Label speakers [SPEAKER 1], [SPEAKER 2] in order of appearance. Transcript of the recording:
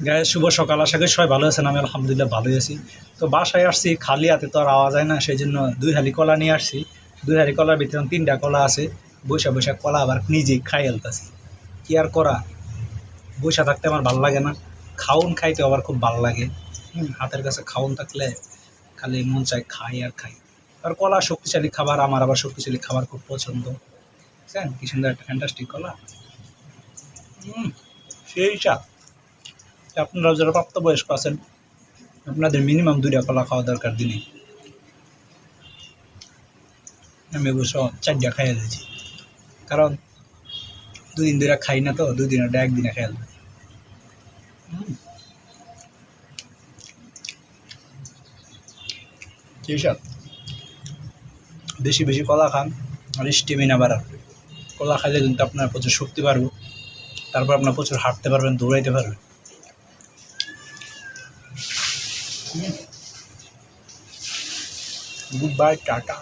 [SPEAKER 1] গায়ে শুভ সকাল, আশা করি সবাই ভালো আছেন। আমি আলহামদুলিল্লাহ ভালোই আছি। তো বাসায় আসছি, খালি হাতে তো আর আওয়া যায় না, সেই জন্য 2 হালি কলা নিয়ে আসছি। 2 হালি কলার ভিতরে 3টা কলা আছে। বৈশা বৈশা কলা আবার নিজেই খাই ফেলতেছি। কি আর করা, বৈশা থাকতে আমার ভাল লাগে না, খাউন খাইতে আবার খুব ভাল লাগে। হাতের কাছে খাউন থাকলে খালি মন চায় খাই আর খাই। আর কলা শক্তিশালী খাবার, আমার আবার শক্তিশালী খাবার খুব পছন্দ। বুঝছেন কি সুন্দর একটা ফ্যান্টাস্টিক কলা। সেই চা। আপনারা যারা প্রাপ্তবয়স্ক আছেন, আপনাদের মিনিমাম 2টা কলা খাওয়া দরকার দিনে। আমি অবশ্য 4টা খাইয়া দিয়েছি, কারণ 2 দিন ধরে খাই না, তো 2 দিন ওটা 1 দিনে খাইয়া দেবো। ঠিক আছে, বেশি বেশি কলা খান আর স্টেমিনা বাড়ান। কলা খাইলে কিন্তু আপনার প্রচুর শক্তি বাড়বে, তারপর আপনার প্রচুর হাঁটতে পারবেন, দৌড়াইতে পারবেন। Good bye, tata.